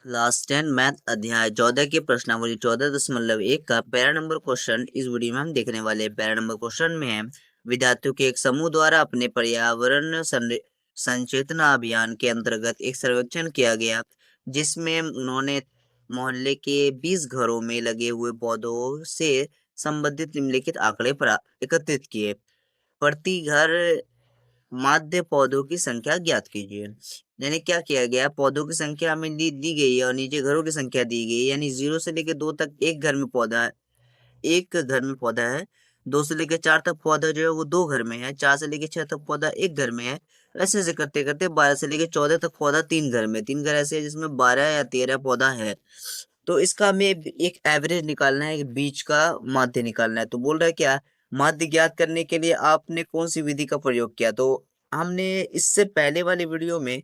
Class 10 math अध्याय 14 के प्रश्नावली 14.1 का पैरा नंबर क्वेश्चन इस वीडियो में हम देखने वाले हैं। पैरा नंबर क्वेश्चन में है विद्यार्थियों के एक समूह द्वारा अपने पर्यावरण संचेतना अभियान के अंतर्गत एक सर्वेक्षण किया गया, जिसमें उन्होंने मोहल्ले के 20 घरों में लगे हुए पौधों से संबंधित निम्नलिखित आंकड़े एकत्रित किए। प्रति घर माध्य पौधों की संख्या ज्ञात कीजिए। यानी क्या किया गया, पौधों की संख्या हमें दी गई है और नीचे घरों की संख्या दी गई है। यानी 0 से लेकर 2 तक एक घर में पौधा है, एक घर में पौधा है। 2 से लेकर 4 तक पौधा जो है वो 2 घर में है। 4 से लेकर 6 तक पौधा एक घर में है। ऐसे ऐसे करते करते 12 से लेकर 14 तक पौधा 3 घर में, 3 घर ऐसे है जिसमें 12 या 13 पौधा है। तो इसका हमें एक एवरेज निकालना है, एक बीच का माध्य निकालना है। तो बोल रहा है क्या, माध्य ज्ञात करने के लिए आपने कौन सी विधि का प्रयोग किया। तो हमने इससे पहले वाले वीडियो में,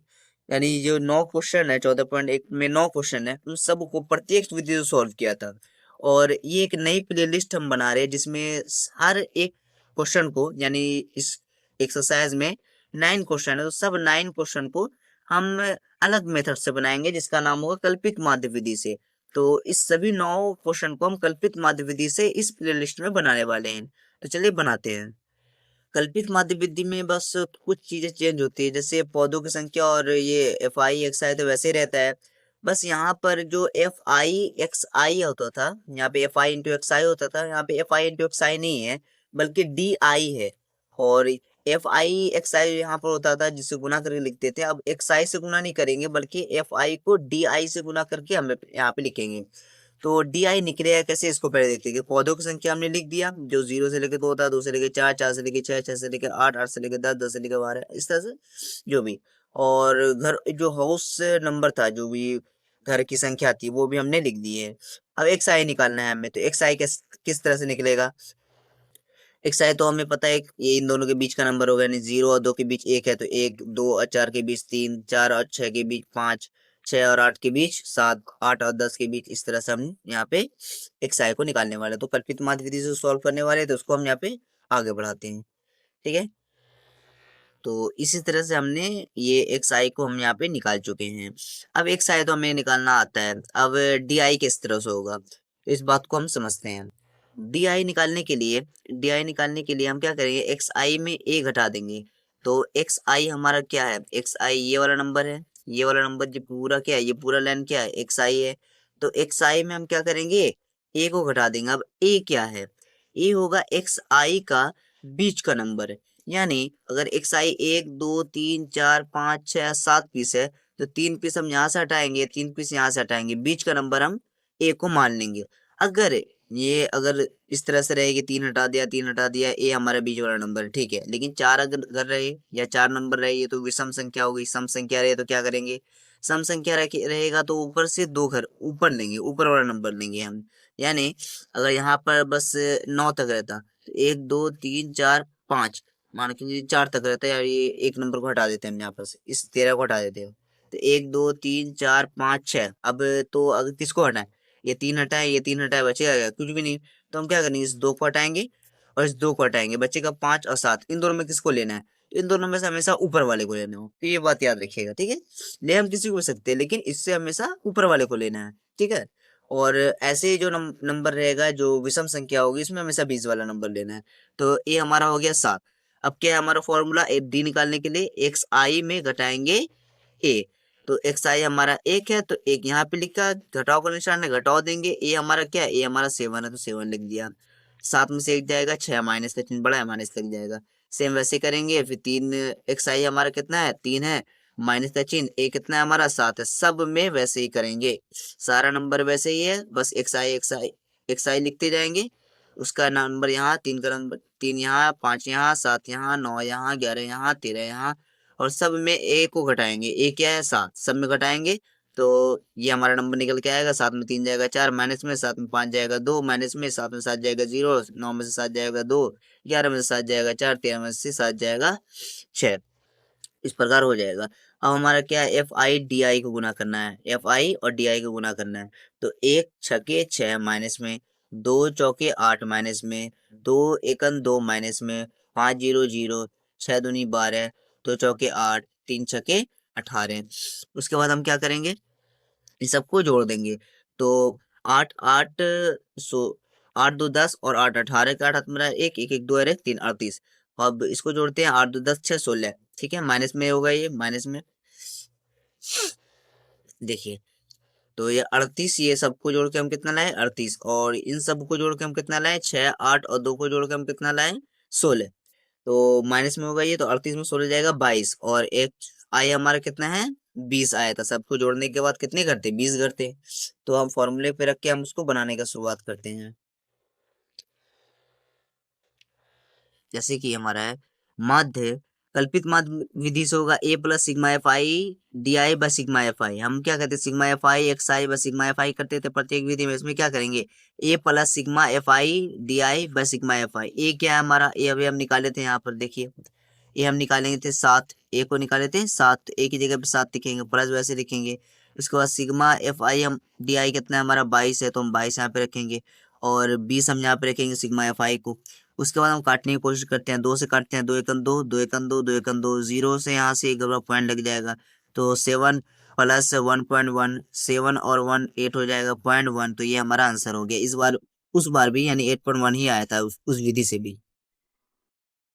यानी जो 9 क्वेश्चन है 14.1 में 9 क्वेश्चन है, उन सबको प्रत्येक विधि से सॉल्व किया था। और ये एक नई प्लेलिस्ट हम बना रहे हैं जिसमें हर एक क्वेश्चन को, यानी इस एक्सरसाइज में 9 क्वेश्चन है, तो सब 9 क्वेश्चन को हम अलग मेथड से बनाएंगे जिसका नाम होगा कल्पित माध्य विधि से। तो इस सभी 9 क्वेश्चन को हम कल्पित माध्य विधि से इस प्लेलिस्ट में बनाने वाले हैं। तो चलिए बनाते हैं। कल्पित माध्य विधि में बस कुछ चीजें चेंज होती है, जैसे पौधों की संख्या और ये एफ आई एक्स आई तो वैसे ही रहता है। बस यहाँ पर जो एफ आई एक्स आई होता था, यहाँ पे एफ आई इंटू एक्स आई होता था, यहाँ पे एफ आई इंटू एक्स आई नहीं है बल्कि डी आई है। और एफ आई एक्स आई यहाँ पर होता था जिससे गुना करके लिखते थे। अब एक्स आई से गुना नहीं करेंगे बल्कि एफ आई को डी आई से गुना करके हम यहाँ पे लिखेंगे। तो डी आई निकलेगा कैसे, इसको पहले देखते हैं। कि पौधों की संख्या हमने लिख दिया जो 0 से लेकर 2 होता है, 2 से लेकर 4, 4 से लेकर 6, 6 से लेकर 8, 8 से लेकर 10, 10 से लेकर 12, इस तरह से जो भी। और घर जो हाउस नंबर था, जो भी घर की संख्या थी, वो भी हमने लिख दी है। अब एक्स आई निकालना है हमें। तो एक्स आई किस तरह से निकलेगा। एक्स आई तो हमें पता है ये इन दोनों के बीच का नंबर होगा, यानी 0 और 2 के बीच 1 है तो 1, 2 और 4 के बीच 3, 4 और 6 के बीच 5, 6 और 8 के बीच 7, 8 और 10 के बीच। इस तरह से हम यहाँ पे एक्स आई को निकालने वाले हैं। तो कल्पित माध्य विधि से सॉल्व करने वाले हैं, तो उसको हम यहाँ पे आगे बढ़ाते हैं। ठीक है, तो इसी तरह से हमने ये एक्स आई को हम यहाँ पे निकाल चुके हैं। अब एक्स आई तो हमें निकालना आता है। अब डी आई किस तरह से होगा, तो इस बात को हम समझते हैं। डी आई निकालने के लिए, डी आई निकालने के लिए हम क्या करेंगे, एक्स आई में ए घटा देंगे। तो एक्स आई हमारा क्या है, एक्स आई ये वाला नंबर है, ये वाला नंबर जो पूरा क्या है, ये पूरा लाइन क्या है, एक्स आई है। तो एक्स आई में हम क्या करेंगे, ए को घटा देंगे। अब ए क्या है, ए होगा एक्स आई का बीच का नंबर। यानी अगर एक्स आई 1, 2, 3, 4, 5, 6, 7 पीस है, तो 3 पीस हम यहाँ से हटाएंगे, 3 पीस यहाँ से हटाएंगे, बीच का नंबर हम ए को मान लेंगे। अगर इस तरह से रहेगी, 3 हटा दिया, 3 हटा दिया, ए हमारा बीच वाला नंबर है, ठीक है। लेकिन 4 अगर रहे या 4 नंबर रहे, ये तो विषम संख्या हो गई। सम संख्या रहे तो क्या करेंगे, सम संख्या रहेगा तो ऊपर से 2 घर ऊपर लेंगे, ऊपर वाला नंबर लेंगे हम। यानी अगर यहाँ पर बस 9 तक रहता, तो 1, 2, 3, 4, 5, मान के 4 तक रहता है यार, ये एक नंबर को हटा देते हैं हम यहाँ पर से, इस 13 को हटा देते हैं। तो 1, 2, 3, 4, 5, 6। अब तो अगर किसको हटाएं, ये 3 हटाए, ये 3 हटाए, बचेगा क्या, कुछ भी नहीं। तो हम क्या करेंगे, इस 2 को हटाएंगे और इस 2 को हटाएंगे, बचेगा 5 और 7। इन दोनों में किसको लेना है, तो इन दोनों में से हमेशा ऊपर वाले को लेना हो। तो ये बात याद रखिएगा, ठीक है। ले हम किसी को भी सकते हैं लेकिन इससे हमेशा ऊपर वाले को लेना है, ठीक है। और ऐसे जो नंबर रहेगा, जो विषम संख्या होगी, इसमें हमेशा 20 वाला नंबर लेना है। तो ये हमारा हो गया 7। अब क्या है हमारा फॉर्मूला, डी निकालने के लिए एक्स आई में घटाएंगे ए। तो एक्स आई हमारा 1 है, तो 1 यहाँ पे लिखा, घटाओ का निशान है, घटाओ देंगे। ए हमारा क्या है, ए हमारा 7 है, तो 7 लिख दिया। 7 में से 1 जाएगा, 6 माइनस का चिन्ह बड़ा है, माइनस लग जाएगा। सेम वैसे करेंगे। फिर 3, एक्स आई हमारा कितना है, 3 है, माइनस का चिन्ह, ए कितना है हमारा, 7 है। सब में वैसे ही करेंगे, सारा नंबर वैसे ही है, बस एक्स आई एक्स आई एक्स आई लिखते जाएंगे। उसका नंबर यहाँ, 3 का नंबर, 3 यहाँ, 5 यहाँ, 7 यहाँ, 9 यहाँ, 11 यहाँ, 13 यहाँ। और सब में ए को घटाएंगे, ए क्या है 7, सब में घटाएंगे। तो ये हमारा नंबर निकल के आएगा, 7 में 3 जाएगा 4, माइनस में 7 में 5 जाएगा 2, माइनस में 7 में 7 जाएगा 0, 9 में से 7 जाएगा 2, 11 में से 7 जाएगा 4, 13 में से 7 जाएगा 6। इस प्रकार हो जाएगा। अब हमारा क्या है, एफ आई डी आई को गुना करना है, एफ आई और डी आई को गुना करना है। तो 1 छके 6 माइनस में, 2 चौके 8 माइनस में, 2 एकन 2 माइनस में, 5 0 0, 6 दूनी 12, 2 चौके 8, 3 छके 18। उसके बाद हम क्या करेंगे, इन सबको जोड़ देंगे तो 8 8 सो 8 2 10 और 8 18 का 8 मेरा एक एक एक 2 और 1 3 38। अब इसको जोड़ते हैं 8 2 10 6 16। ठीक है, माइनस में होगा, ये माइनस में देखिए। तो ये 38, ये सबको जोड़ के हम कितना लाए 38, और इन सबको जोड़ के हम कितना लाए 6 8 और 2 को जोड़ के हम कितना लाए 16। तो माइनस में होगा ये, तो 38 में 16 जाएगा 22, और एक आई हमारा कितना है 20 आया था। सबको जोड़ने के बाद कितने करते 20 करते। तो हम फॉर्मूले पे रख के हम उसको बनाने का शुरुआत करते हैं। जैसे कि हमारा है माध्य, कल्पित माध्य विधि से होगा A plus sigma F I D I by sigma F I. हम क्या करते sigma F I X I by sigma F I करते थे प्रत्येक विधि में। इसमें क्या करेंगे A plus sigma F I D I by sigma F I. A क्या है हमारा, ए अभी हम निकाले थे यहाँ पर देखिए, ये हम निकालेंगे थे 7, ए को निकाले थे 7, ए की जगह पे 7 लिखेंगे, प्लस वैसे लिखेंगे। उसके बाद सिग्मा एफ आई हम डी आई कितना है हमारा 22 है, तो हम 22 यहाँ पे रखेंगे, और 20 हम यहाँ पे रखेंगे सिग्मा एफ आई को। उसके बाद हम काटने की कोशिश करते हैं, 2 से काटते हैं, 2 एकन 2, 2 एकन 2, 2 एकन 2, 0 से यहाँ से एक पॉइंट लग जाएगा, तो 7 प्लस 1.1, 7 और 1 8 हो जाएगा 0.1। तो ये हमारा आंसर हो गया। इस बार उस बार भी यानी 8.1 ही आया था उस विधि से भी।